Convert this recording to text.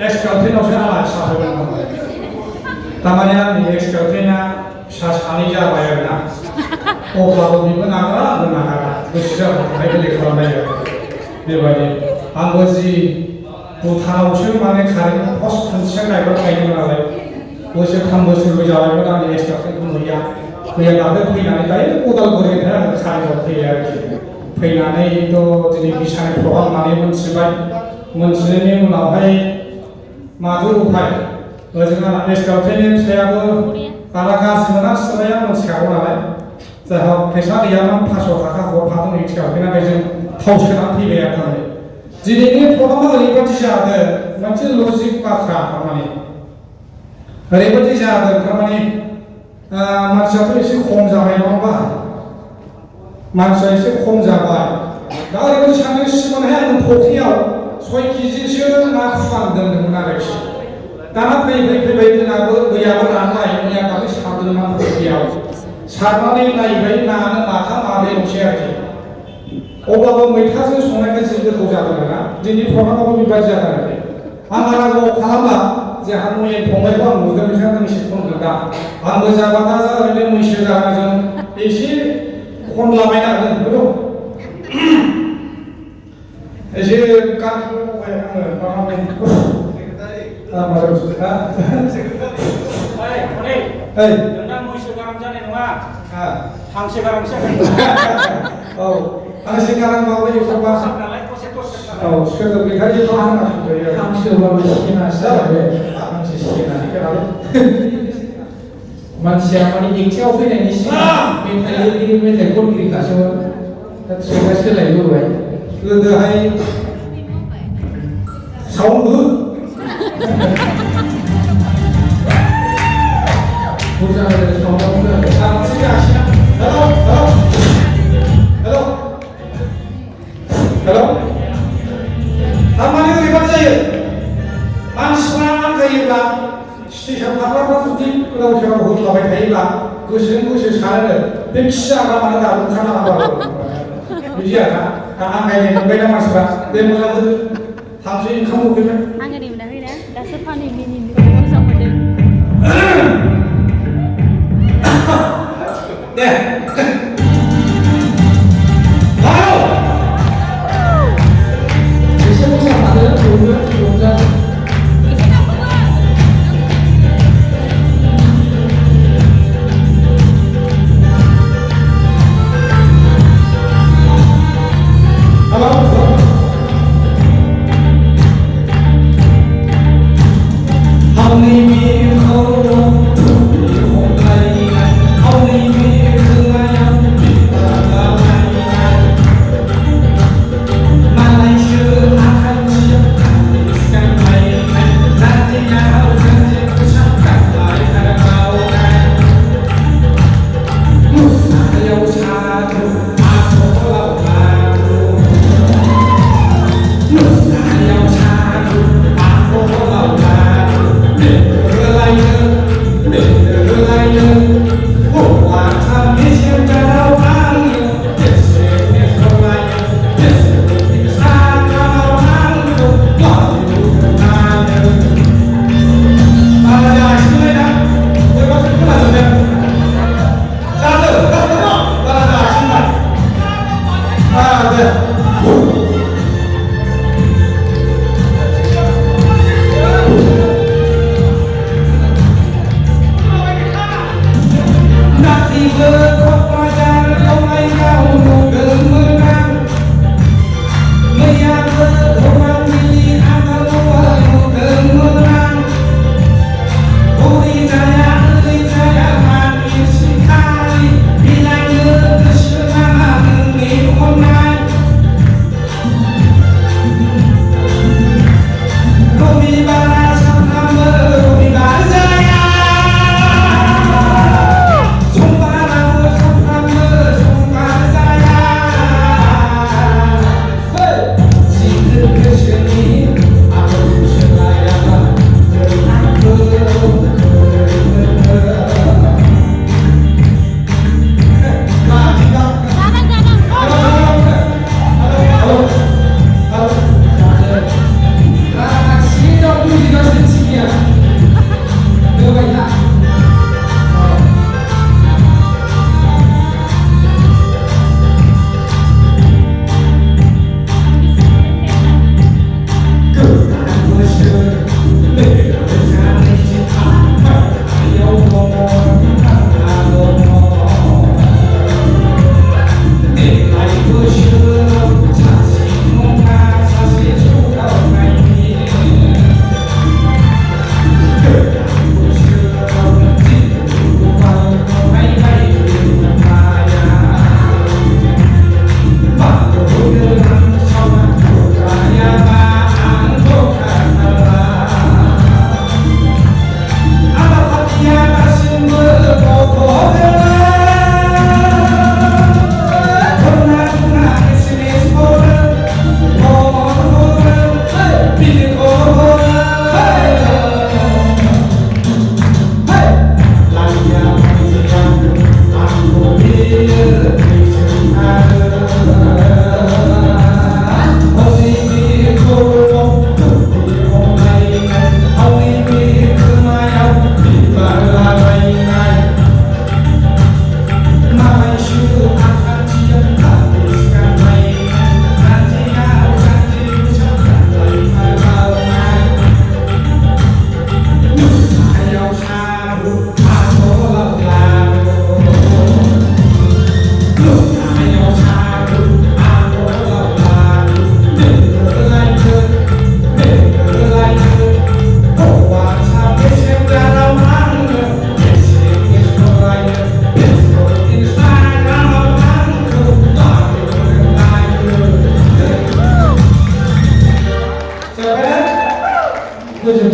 एक्सकाउन्टेन्टआवसो आला साहोगोन थारमाने आंनि एक्सकाउन्टेन्टआ फिसा सानै जाबाय आरोना अब्लाबो बेबो नागारा आंबो नागारा गोसो जाबाय थांलाय फैलाय खालामनाय आरो बेबायदि आंबो जि भुटानावसो माने कारेन्ट पस्ट खुन्थिया गायग्रा गायदोंमोन नालाय बोसोरथाम बोसोरबो जाबायमोन आंनि एक्सकाउन्टेन्टखौ नुया मैया दाबो फैनानै दायो उदालगुरिनिफ्राय आङो कारिगाव फैयो आरोखि फैनानैथ' दिनै बिसानिफ्राव आंनानै मोनथिबाय मोनथिनायनि उनावहाय माथो उफाय ओजों आंना एक्सकाउन्टेन्टनि फिसायाबो बारा गाज्रि मोना सोलाया मोनथिखागौ नालाय जायहा फैसा गैयामोन 500 थाखा हरफादों एक्सकाउन्टेन्टआ जों थाव सोनानै फैबाय आरो थारमाने दिनैनि प्रग्रामा ओरैबायदि जादों मोनसे लजिक बाथ्रा थारमाने ओरैबायदि जादों थारमाने मानसियाथ' एसे खम जाबाय नङा होमबा मानसिया एसे खम जाबाय दा ओरैबायदि साननो सिगांहाय आं फख्रियाव 6 केजिसो ना फुवान दोन्दोंमोन आरोखि दाना फैबाय जोंनाबो दैयाबो रानबाय मैया दाख्लै सारदोंमोन फख्रियाव सारनानै नायबाय नायानो माथाम माब्रैल'सै आरोखि अब्लाबो मैथाजों संनायखाय जि गोथाव जादों ना दिनै प्रग्रामाबो बेबायदि जादों आरोखि आं रागाव खालामला जोंहा मैया फंबायखौ आं नुदों बिथाङा एसे खनदों दा आंबो जाबा दा ओरैनो मैसो जानायजों एसे खनलाबायना होदों एसे गानबाय आङो नोंना मैसो गारां जानाय नङा हांसो गारांसो औ हांसो गारां माबाय एखमबा औ सोदोब गैखायो हांसोबाबो सिनासो जाबाय हांसो सिनानै मानसिया माने एकथिंआव फैनायनि सिगां मेथाइ लिरगिरि मेथाइ खनगिरि खासेमोन दा ट्रेकआ सोलायबोबाय गोदोहाय साउन्ड हो बुरजा रायलायनो साउन्डआवनो सानसे जासिना हेल' थारमाने ओरैबादि जायो मानसिफ्रा आंगायोब्ला स्टेसन थाग्राफ्रा जुदि गोदाव सोराव होलाबाय थायोब्ला गोसोजों गोसो सानो बे खि जाग्रा मानो दाबो ओंखारनांगौ बिदि आरोना दा आंगायनाय मोनबायना मानसिफ्रा दे मोजां होदो थांसै ओंखाम उखैबाय आं ओरै मोनाखैना दासो फानि मिनिनो मोजां मोनदों दे एसे मोजां लादो रंजानो गोजोन